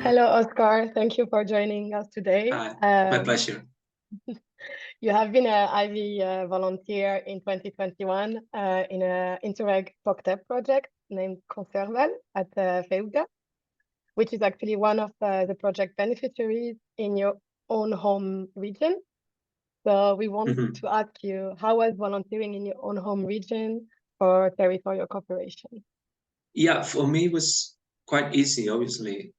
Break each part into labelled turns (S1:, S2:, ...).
S1: Hello, Oscar. Thank you for joining us today.
S2: My pleasure.
S1: You have been an Ivy volunteer in 2021 in an Interreg POCTEP project named Conserval at FEUGA, which is actually one of the project beneficiaries in your own home region. So we want to ask you, how was volunteering in your own home region for territorial cooperation?
S2: Yeah, for me it was quite easy, obviously.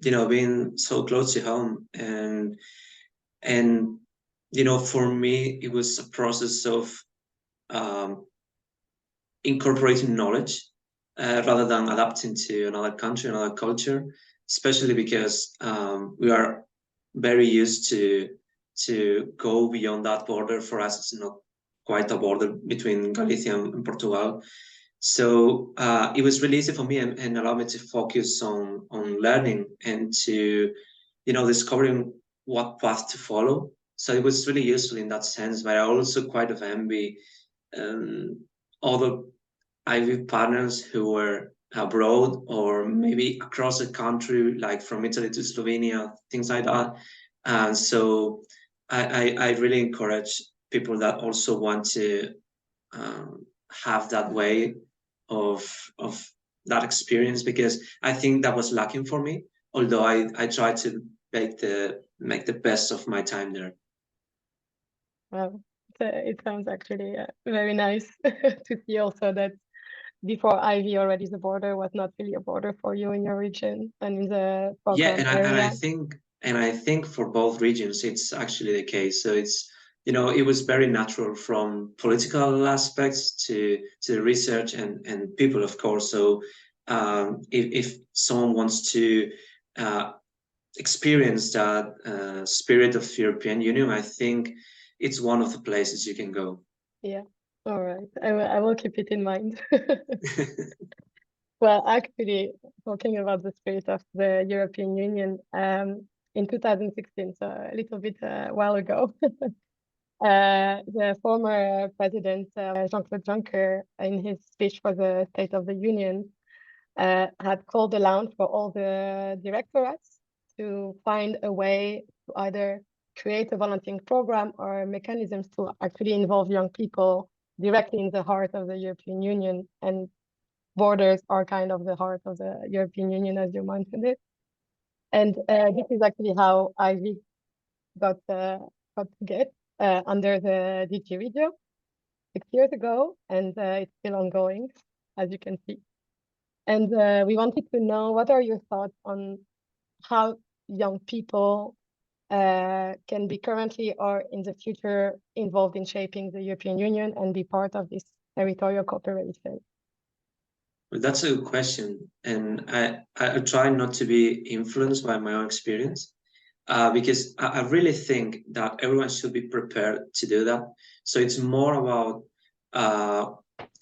S2: Being so close to home and for me it was a process of incorporating knowledge rather than adapting to another country, another culture, especially because we are very used to go beyond that border. For us, it's not quite a border between Galicia and Portugal. So it was really easy for me and allowed me to focus on learning and to, discovering what path to follow. So it was really useful in that sense, but I also quite envy other Ivy partners who were abroad or maybe across the country, like from Italy to Slovenia, things like that. And so I really encourage people that also want to have that way of that experience, because I think that was lacking for me, although I tried to make the best of my time there.
S1: Wow, it sounds actually very nice to see also that before Ivy already the border was not really a border for you in your region and in the program area.
S2: And I think for both regions it's actually the case. So it's, it was very natural from political aspects to the research and people, of course. So if someone wants to experience that spirit of European Union, I think it's one of the places you can go.
S1: Yeah, all right. I will keep it in mind. Well, actually, talking about the spirit of the European Union, in 2016, so a little bit a while ago, the former president, Jean-Claude Juncker, in his speech for the State of the Union, had called aloud for all the directorates to find a way to either create a volunteering program or mechanisms to actually involve young people directly in the heart of the European Union. And borders are kind of the heart of the European Union, as you mentioned it. And this is actually how Ivy got together under the DG Regio 6 years ago, and it's still ongoing, as you can see. And we wanted to know, what are your thoughts on how young people can be currently or in the future involved in shaping the European Union and be part of this territorial cooperation?
S2: Well, that's a good question. And I try not to be influenced by my own experience because I really think that everyone should be prepared to do that. So it's more about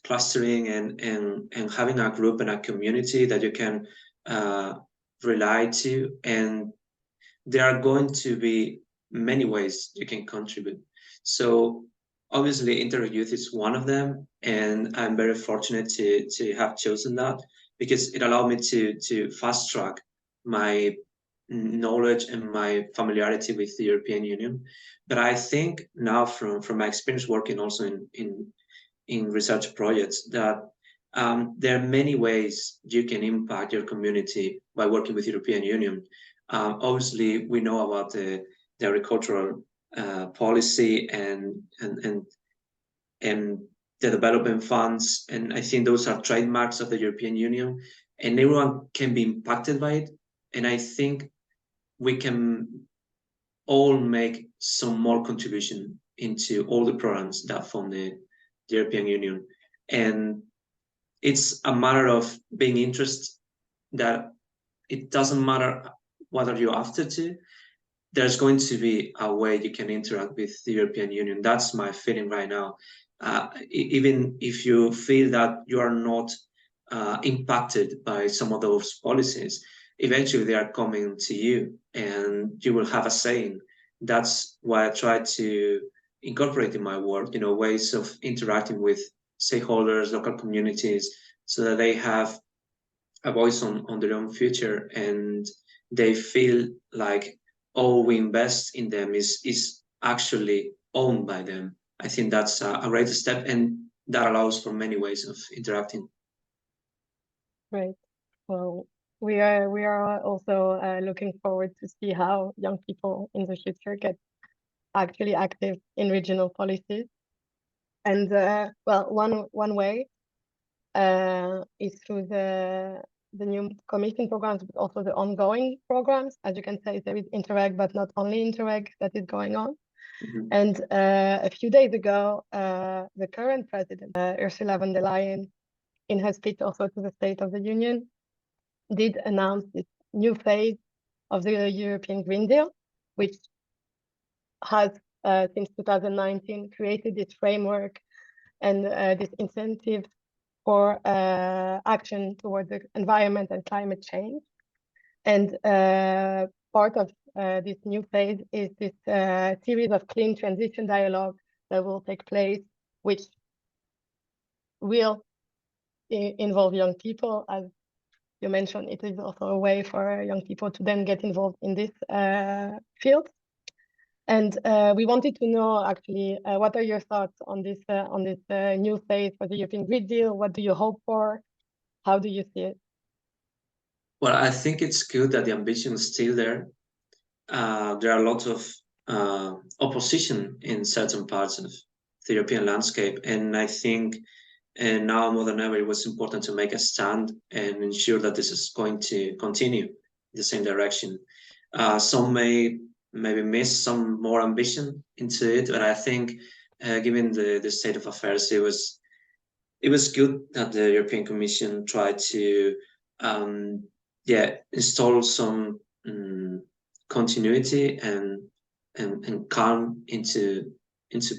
S2: clustering and having a group and a community that you can rely to. And there are going to be many ways you can contribute. So obviously Interreg Youth is one of them, and I'm very fortunate to have chosen that because it allowed me to fast track my knowledge and my familiarity with the European Union. But I think now from my experience working also in research projects that there are many ways you can impact your community by working with the European Union. Obviously, we know about the agricultural policy and the development funds, and I think those are trademarks of the European Union, and everyone can be impacted by it. And I think we can all make some more contribution into all the programs that form the European Union. And it's a matter of being interested, that it doesn't matter what are you after to, there's going to be a way you can interact with the European Union. That's my feeling right now. Even if you feel that you are not impacted by some of those policies, eventually they are coming to you and you will have a saying. That's why I try to incorporate in my work, ways of interacting with stakeholders, local communities, so that they have a voice on their own future. And they feel like all we invest in them is actually owned by them. I think that's a great step, and that allows for many ways of interacting.
S1: Right. Well, we are also looking forward to see how young people in the future get actually active in regional policies. And well, one way is through the new commission programs, but also the ongoing programs. As you can say, there is Interreg, but not only Interreg that is going on.
S2: Mm-hmm.
S1: And a few days ago, the current president, Ursula von der Leyen, in her speech also to the State of the Union, did announce this new phase of the European Green Deal, which has since 2019 created this framework and this incentive for action towards the environment and climate change. And part of this new phase is this series of clean transition dialogue that will take place, which will involve young people. As you mentioned, it is also a way for young people to then get involved in this field. And we wanted to know, actually, what are your thoughts on this new phase for the European Green Deal? What do you hope for? How do you see it?
S2: Well, I think it's good that the ambition is still there. There are a lot of opposition in certain parts of the European landscape, and I think now more than ever it was important to make a stand and ensure that this is going to continue in the same direction. Some may maybe miss some more ambition into it, but I think given the state of affairs, it was good that the European Commission tried to install some continuity and calm into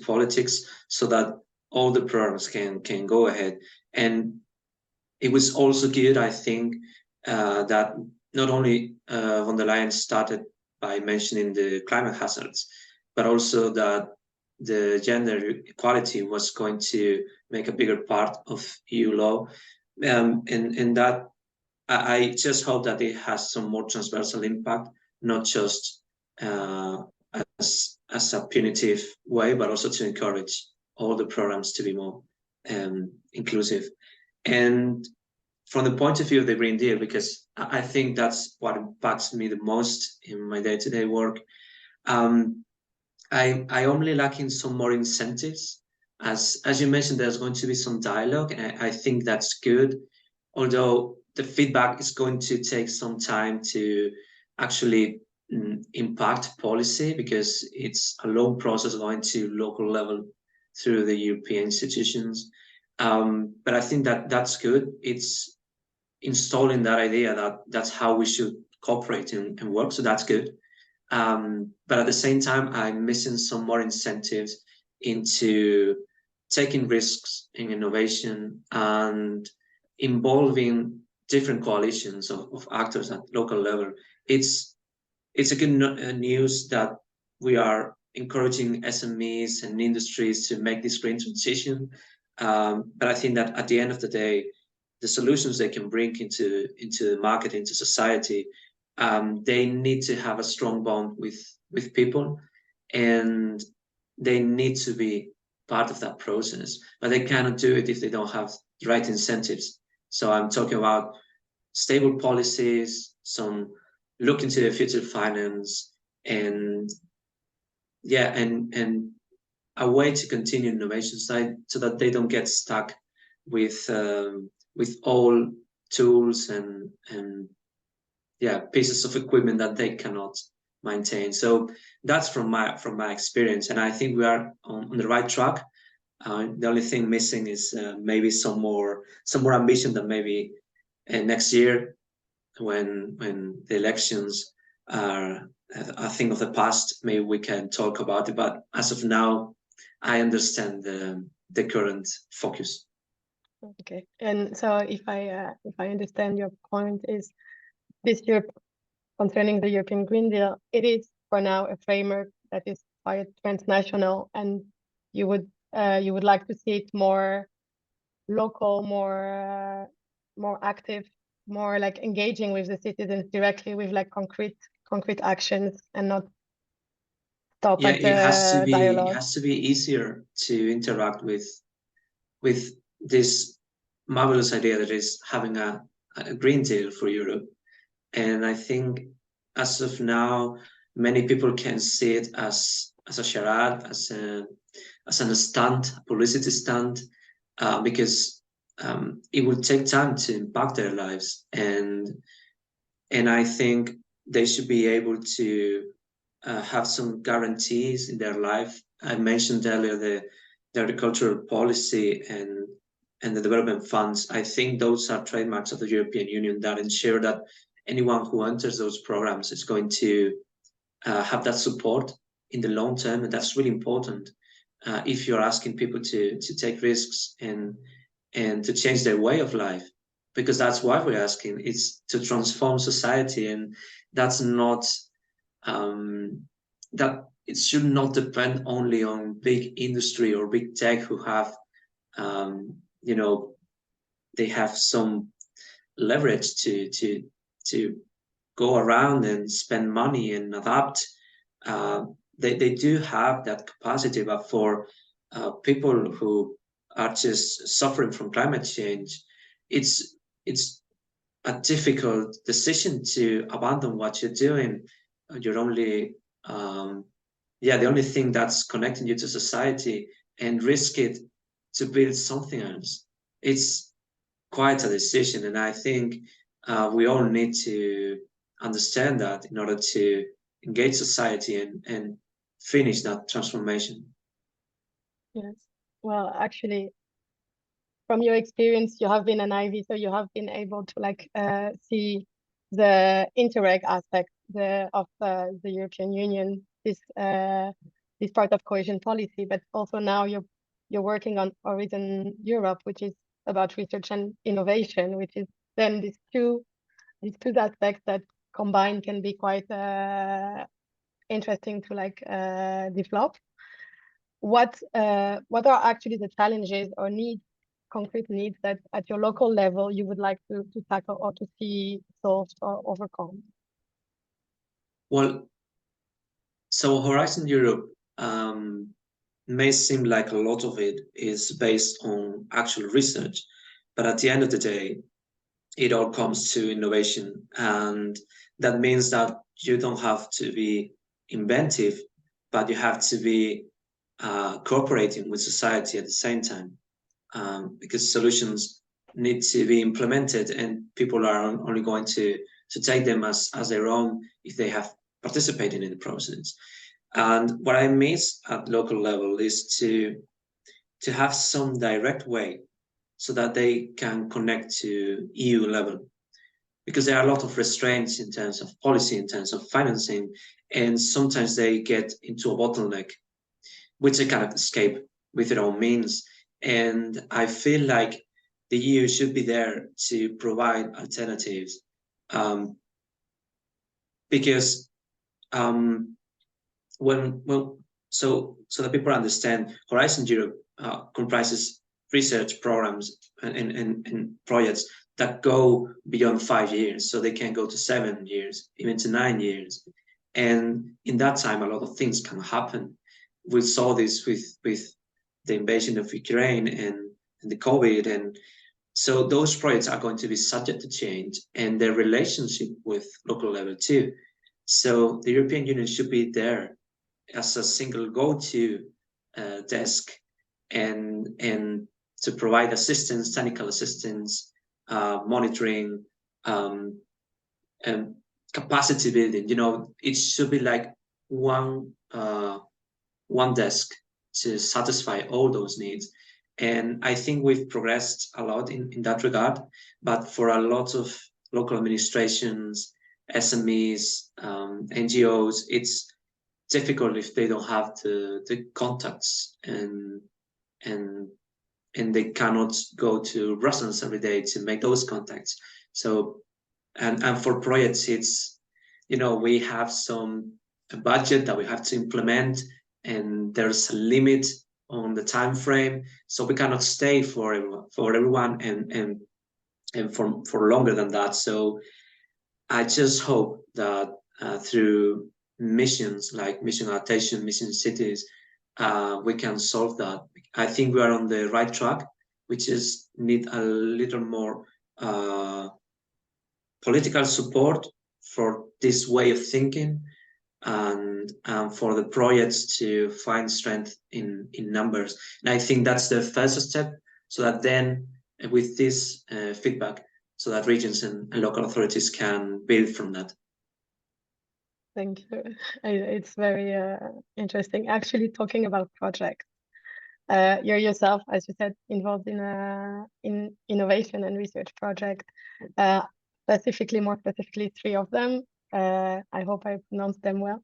S2: politics, so that all the programs can go ahead. And it was also good, I think, that not only von der Leyen started by mentioning the climate hazards, but also that the gender equality was going to make a bigger part of EU law. And that I just hope that it has some more transversal impact, not just as a punitive way, but also to encourage all the programs to be more inclusive. And from the point of view of the Green Deal, because I think that's what impacts me the most in my day-to-day work, I only lacking some more incentives. As you mentioned, there's going to be some dialogue, and I think that's good, although the feedback is going to take some time to actually impact policy, because it's a long process going to local level through the European institutions. But I think that's good. It's installing that idea that that's how we should cooperate and work, so that's good. But at the same time, I'm missing some more incentives into taking risks in innovation and involving different coalitions of actors at local level. It's a good news that we are encouraging SMEs and industries to make this green transition. But I think that at the end of the day, the solutions they can bring into the market, into society, they need to have a strong bond with people, and they need to be part of that process. But they cannot do it if they don't have the right incentives. So I'm talking about stable policies, some look into the future finance, and a way to continue innovation side, so that they don't get stuck with all tools and pieces of equipment that they cannot maintain. So that's from my experience, and I think we are on the right track. The only thing missing is maybe some more ambition than maybe next year, when the elections are a thing of the past. Maybe we can talk about it, but as of now, I understand the current focus.
S1: Okay, and so if I understand your point, is this year concerning the European Green Deal, it is for now a framework that is quite transnational, and you would like to see it more local, more active more like engaging with the citizens directly with like concrete actions and not stop at the dialogue.
S2: It has to be easier to interact with this marvelous idea that is having a Green Deal for Europe. And I think as of now, many people can see it as a charade, as a stunt, a publicity stunt, because it will take time to impact their lives. And I think they should be able to have some guarantees in their life. I mentioned earlier the agricultural policy and the development funds. I think those are trademarks of the European Union that ensure that anyone who enters those programs is going to have that support in the long term, and that's really important if you're asking people to take risks and to change their way of life, because that's why we're asking. It's to transform society, and that's not that it should not depend only on big industry or big tech who have you know, they have some leverage to go around and spend money and adapt. They do have that capacity, but for people who are just suffering from climate change, it's a difficult decision to abandon what you're doing. You're only the only thing that's connecting you to society, and risk it to build something else. It's quite a decision, and I think we all need to understand that in order to engage society and finish that transformation.
S1: Yes. Well, actually, from your experience, you have been an Ivy, so you have been able to like see the Interreg aspect of the European Union, this part of cohesion policy, but also now you're working on Horizon Europe, which is about research and innovation, which is then these two aspects that combined can be quite interesting to like develop. What are actually the challenges or concrete needs that at your local level you would like to tackle or to see solved or overcome?
S2: Well, so Horizon Europe may seem like a lot of it is based on actual research, but at the end of the day, it all comes to innovation. And that means that you don't have to be inventive, but you have to be cooperating with society at the same time, because solutions need to be implemented, and people are only going to take them as their own if they have participated in the process. And what I miss at local level is to have some direct way so that they can connect to EU level, because there are a lot of restraints in terms of policy, in terms of financing, and sometimes they get into a bottleneck, which they cannot escape with their own means. And I feel like the EU should be there to provide alternatives, because so that people understand, Horizon Europe comprises research programs and projects that go beyond 5 years, so they can go to 7 years, even to 9 years. And in that time, a lot of things can happen. We saw this with the invasion of Ukraine and the COVID, and so those projects are going to be subject to change, and their relationship with local level too. So the European Union should be there as a single go-to desk and to provide assistance, technical assistance, monitoring, and capacity building. You know, it should be like one desk to satisfy all those needs. And I think we've progressed a lot in that regard, but for a lot of local administrations, SMEs, NGOs, it's difficult if they don't have the contacts and they cannot go to Brussels every day to make those contacts. So, and for projects, it's, you know, we have a budget that we have to implement, and there's a limit on the time frame, so we cannot stay for everyone and for longer than that. So I just hope that through missions like mission adaptation, mission cities, we can solve that. I think we are on the right track. We just need a little more political support for this way of thinking, and for the projects to find strength in numbers. And I think that's the first step, so that then with this feedback, so that regions and local authorities can build from that.
S1: Thank you. It's very interesting. Actually, talking about projects, you're yourself, as you said, involved in innovation and research project, more specifically 3 of them. I hope I pronounced them well.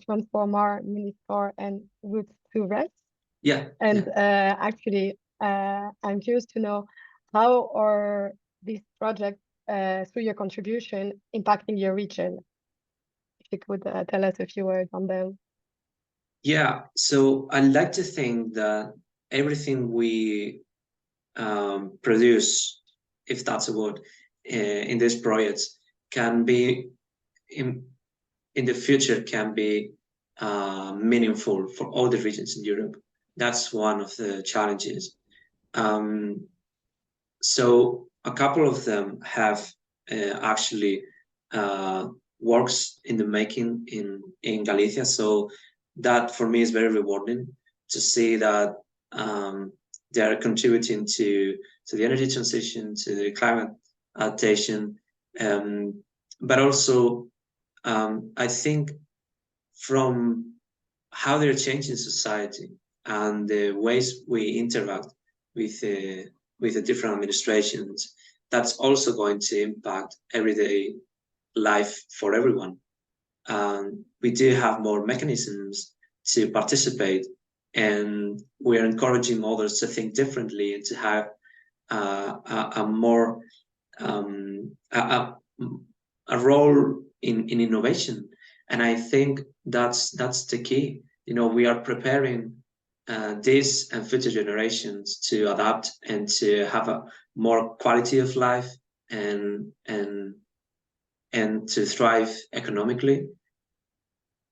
S1: Transformar, Ministor, and Route to Rest.
S2: Yeah.
S1: And actually, I'm curious to know, how are these projects, through your contribution, impacting your region? If you could tell us a few words on them.
S2: Yeah, so I like to think that everything we produce, if that's a word, in these projects can be in the future can be meaningful for all the regions in Europe. That's one of the challenges. So a couple of them have actually works in the making in Galicia. So that for me is very rewarding to see that they are contributing to the energy transition, to the climate adaptation, but also I think from how they're changing society and the ways we interact with the different administrations, that's also going to impact everyday life for everyone. We do have more mechanisms to participate, and we are encouraging others to think differently and to have a more a role in innovation. And I think that's the key. You know, we are preparing this and future generations to adapt and to have a more quality of life and to thrive economically.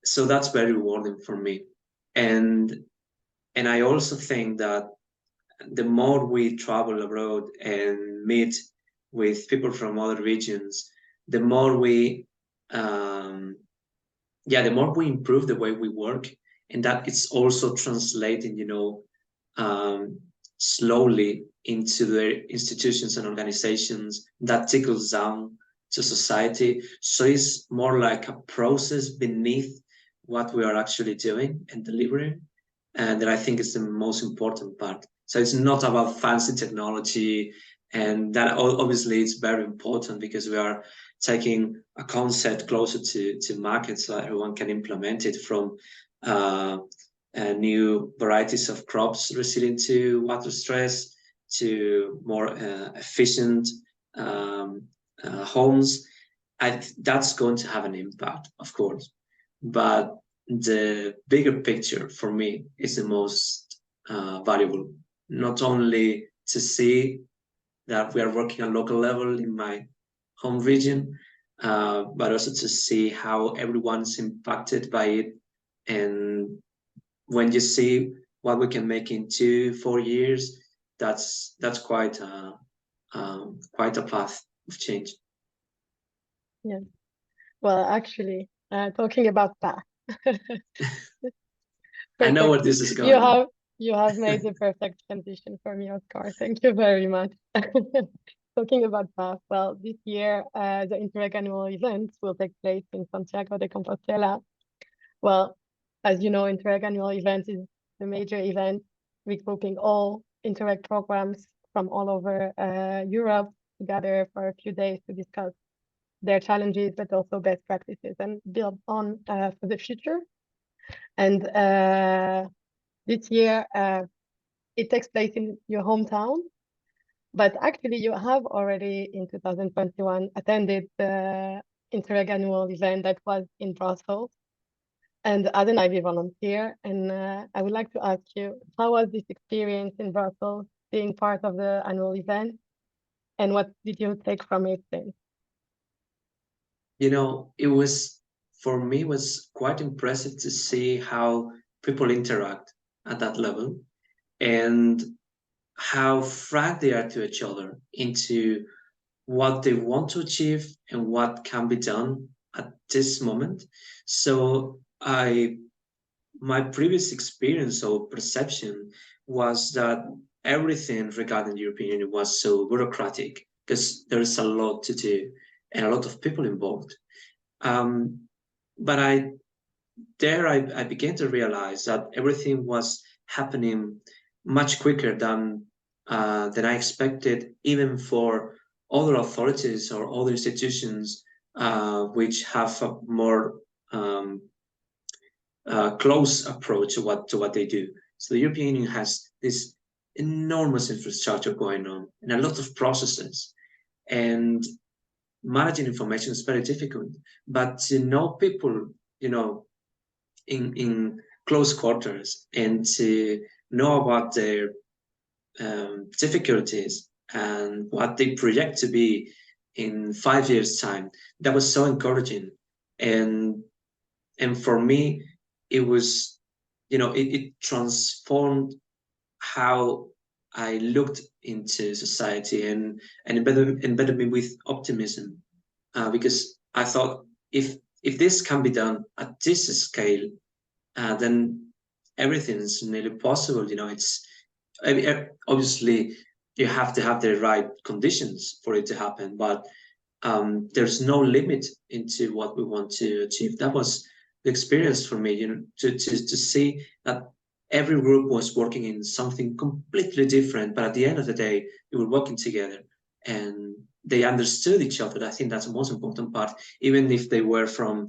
S2: So that's very rewarding for me. And I also think that the more we travel abroad and meet with people from other regions, the more we the more we improve the way we work, and that it's also translating, you know, slowly into the institutions and organizations that trickles down to society. So it's more like a process beneath what we are actually doing and delivering, and that I think is the most important part. So it's not about fancy technology, and that obviously it's very important because we are taking a concept closer to markets so everyone can implement it, from new varieties of crops resilient to water stress to more efficient homes. That's going to have an impact, of course, but the bigger picture for me is the most valuable. Not only to see that we are working at local level in my home region, but also to see how everyone's impacted by it. And when you see what we can make in 2-4 years, that's quite a path of change.
S1: Yeah. Well, actually, talking about path.
S2: I know where this is going.
S1: You have made the perfect transition for me, Óscar. Thank you very much. Talking about path, well, this year the Interreg Annual Event will take place in Santiago de Compostela. Well, as you know, Interreg Annual Event is the major event regrouping all Interreg programs from all over Europe together for a few days to discuss their challenges, but also best practices and build on for the future. And this year, it takes place in your hometown, but actually you have already in 2021 attended the Interreg Annual Event that was in Brussels, and as an IB volunteer. And I would like to ask you, how was this experience in Brussels, being part of the annual event? And what did you take from it then?
S2: You know, for me, it was quite impressive to see how people interact at that level and how frank they are to each other into what they want to achieve and what can be done at this moment. So my previous experience or perception was that everything regarding the European Union was so bureaucratic because there is a lot to do and a lot of people involved. But I began to realize that everything was happening much quicker than I expected, even for other authorities or other institutions which have a more close approach to what they do. So the European Union has this enormous infrastructure going on and a lot of processes, and managing information is very difficult. But to know people, you know, in close quarters and to know about their difficulties and what they project to be in 5 years' time, that was so encouraging. And for me, it was, you know, it transformed how I looked into society and embedded me with optimism, because I thought if this can be done at this scale, then everything's nearly possible. You know, I mean, obviously you have to have the right conditions for it to happen, but there's no limit into what we want to achieve. That was the experience for me, you know, to see that every group was working in something completely different, but at the end of the day, they were working together and they understood each other. I think that's the most important part, even if they were from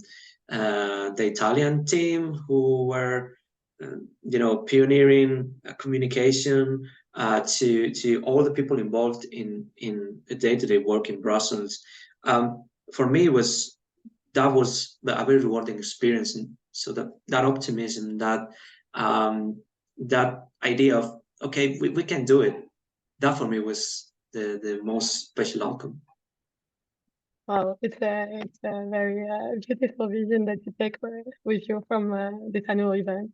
S2: the Italian team who were, you know, pioneering communication, to all the people involved in the day-to-day work in Brussels. For me, that was a very rewarding experience. And so that optimism, that idea of, okay, we can do it, that for me was the most special outcome.
S1: Wow, it's a very beautiful vision that you take with you from this annual event.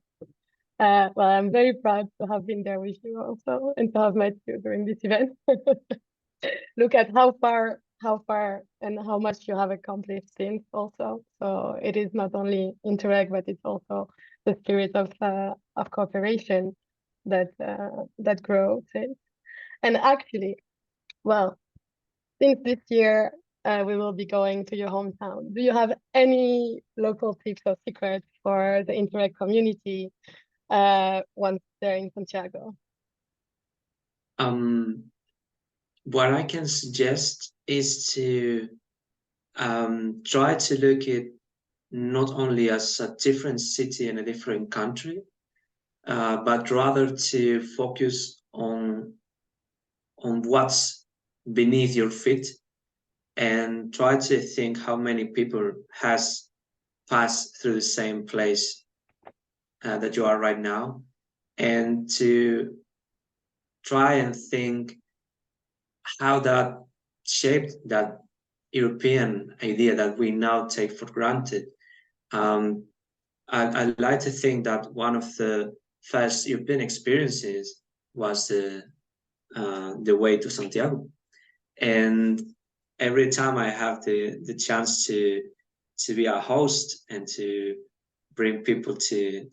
S1: Well, I'm very proud to have been there with you also and to have met you during this event. Look at how far and how much you have accomplished since also. So it is not only Interreg, but it's also the spirit of cooperation that grows since. And actually, well, since this year we will be going to your hometown. Do you have any local tips or secrets for the Interreg community once they're in Santiago?
S2: What I can suggest is to try to look at not only as a different city and a different country, but rather to focus on what's beneath your feet and try to think how many people has passed through the same place that you are right now, and to try and think how that shaped that European idea that we now take for granted. I like to think that one of the first European experiences was the way to Santiago, and every time I have the chance to be a host and to bring people to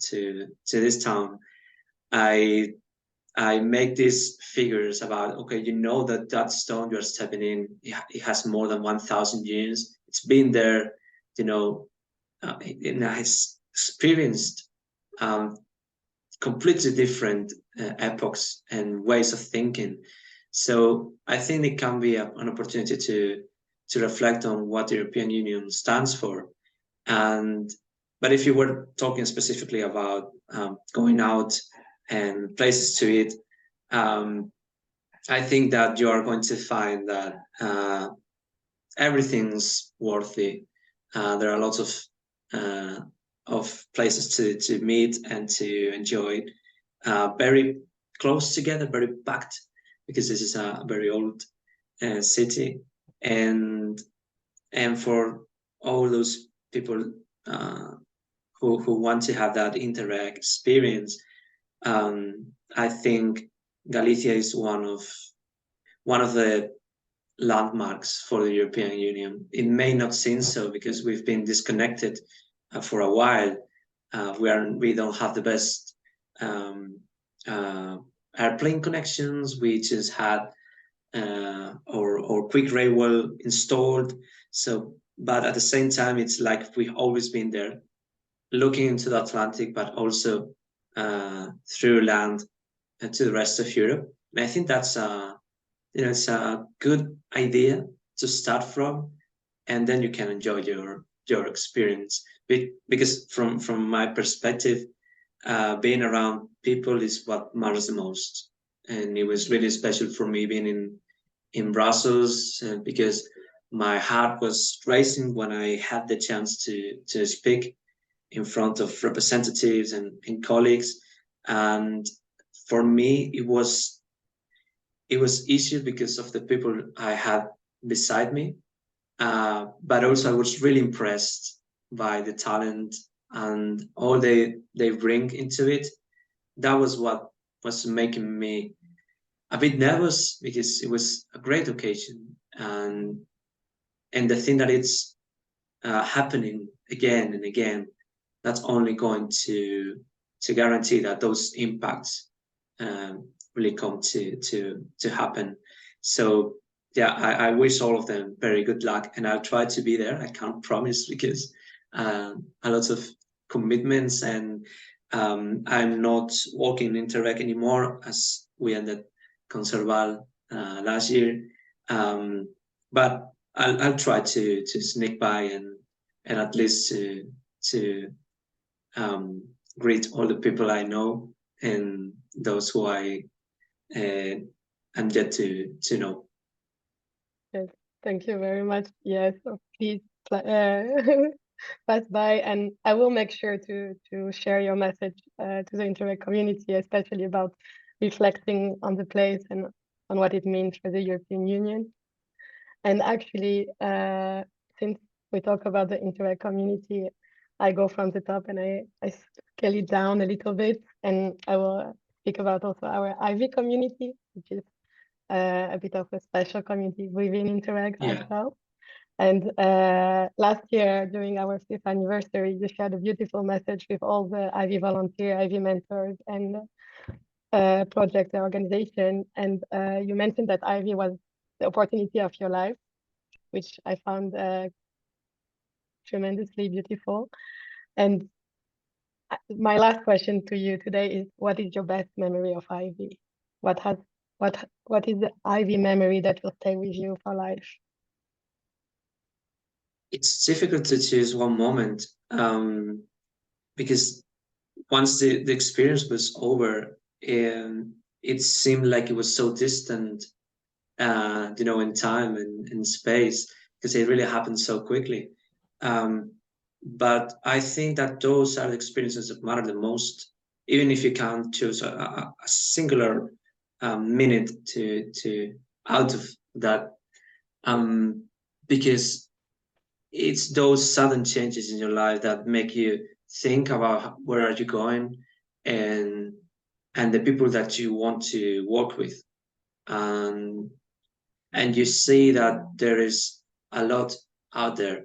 S2: this town, I make these figures about, okay, you know, that stone you're stepping in, it has more than 1,000 years. It's been there, you know, it has experienced completely different epochs and ways of thinking. So I think it can be an opportunity to reflect on what the European Union stands for. But if you were talking specifically about going out and places to eat, I think that you are going to find that everything's worthy. There are lots of places to meet and to enjoy, very close together, very packed, because this is a very old city, and for all those people who want to have that Interreg experience, I think Galicia is one of the landmarks for the European Union. It may not seem so because we've been disconnected for a while. We don't have the best airplane connections. We just had or quick railway installed. So, but at the same time, it's like we've always been there, looking into the Atlantic, but also through land to the rest of Europe. And I think that's it's a good idea to start from, and then you can enjoy your experience. Because from my perspective, being around people is what matters the most. And it was really special for me being in Brussels, because my heart was racing when I had the chance to speak in front of representatives and colleagues. And for me, it was easier because of the people I had beside me. But also I was really impressed by the talent and all they bring into it. That was what was making me a bit nervous, because it was a great occasion, and the thing that it's happening again and again, that's only going to guarantee that those impacts really come to happen. So yeah, I wish all of them very good luck, and I'll try to be there. I can't promise because a lot of commitments, and I'm not working in Interreg anymore as we ended Conserval last year. But I'll try to sneak by and at least to greet all the people I know and those who I am yet to know.
S1: Yes, thank you very much. Yes, so please pass by, and I will make sure to share your message to the Interreg community, especially about reflecting on the place and on what it means for the European Union. And actually, since we talk about the Interreg community, I go from the top and I scale it down a little bit, and I will speak about also our Ivy community, which is a bit of a special community within Interreg as well. And last year, during our 5th anniversary, you shared a beautiful message with all the Ivy volunteers, Ivy mentors, and project organization. And you mentioned that Ivy was the opportunity of your life, which I found tremendously beautiful. And my last question to you today is, what is your best memory of Ivy? What is the Ivy memory that will stay with you for life?
S2: It's difficult to choose one moment, because once the experience was over, it seemed like it was so distant, in time and in space, because it really happened so quickly. But I think that those are the experiences that matter the most, even if you can't choose a singular minute to out of that, because it's those sudden changes in your life that make you think about where are you going, and the people that you want to work with, and you see that there is a lot out there,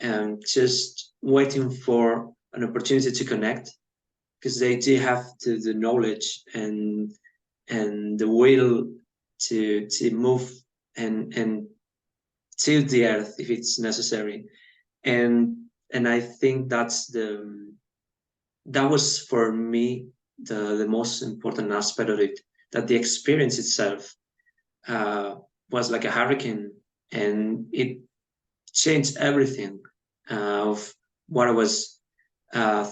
S2: and just waiting for an opportunity to connect, because they do have the knowledge and the will to move and tilt the earth if it's necessary. And I think that was for me the most important aspect of it, that the experience itself was like a hurricane, and it changed everything of what I was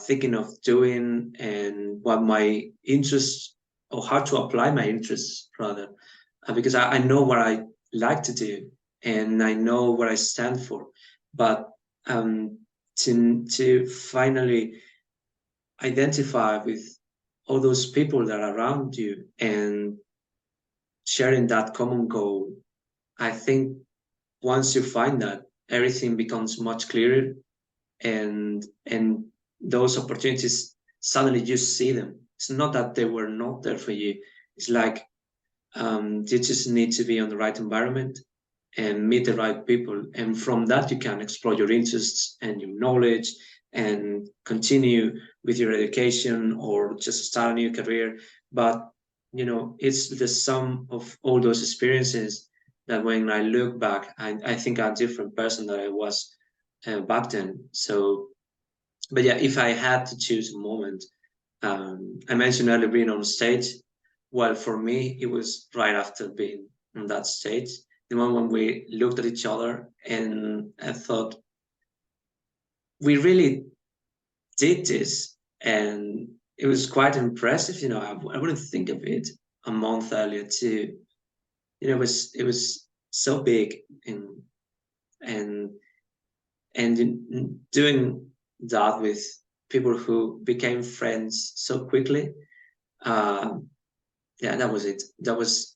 S2: thinking of doing, and what my interests, or how to apply my interests rather, because I know what I like to do and I know what I stand for. But to finally identify with all those people that are around you and sharing that common goal, I think once you find that, everything becomes much clearer, and those opportunities, suddenly you see them. It's not that they were not there for you. It's like you just need to be on the right environment and meet the right people, and from that you can explore your interests and your knowledge and continue with your education or just start a new career. But you know, it's the sum of all those experiences that when I look back, I think I'm a different person than I was back then. So, but yeah, if I had to choose a moment, I mentioned earlier being on stage. Well, for me, it was right after being on that stage, the moment when we looked at each other and I thought, we really did this. And it was quite impressive. You know, I wouldn't think of it a month earlier too. You know, it was so big, and doing that with people who became friends so quickly. Yeah, that was it. That was,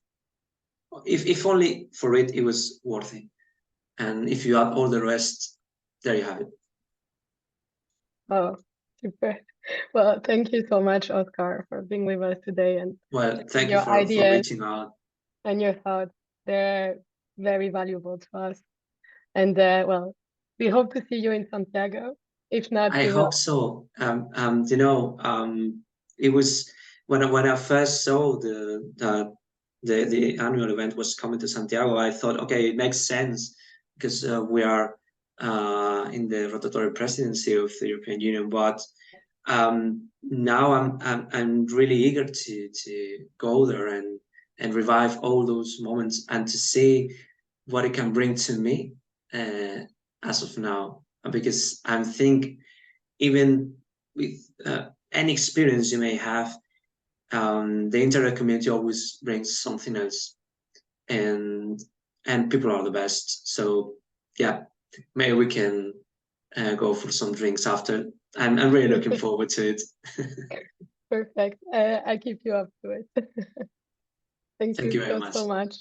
S2: if only for it, it was worth it. And if you add all the rest, there you have it.
S1: Oh, super. Well, thank you so much, Óscar, for being with us today, and
S2: Well, thank you
S1: your
S2: for
S1: ideas
S2: reaching out.
S1: and your thoughts. They're very valuable to us. And well, we hope to see you in Santiago. If not,
S2: I
S1: we will.
S2: hope so. You know, it was when I first saw the annual event was coming to Santiago, I thought, okay, it makes sense because we are in the rotatory presidency of the European Union. But now I'm really eager to go there and revive all those moments and to see what it can bring to me as of now, because I think even with any experience you may have, the Interreg community always brings something else, and people are the best. So yeah, maybe we can go for some drinks after. I'm really looking forward to it.
S1: Perfect. I'll keep you up to it. Thank
S2: Thank
S1: you
S2: you very
S1: so
S2: much.
S1: much.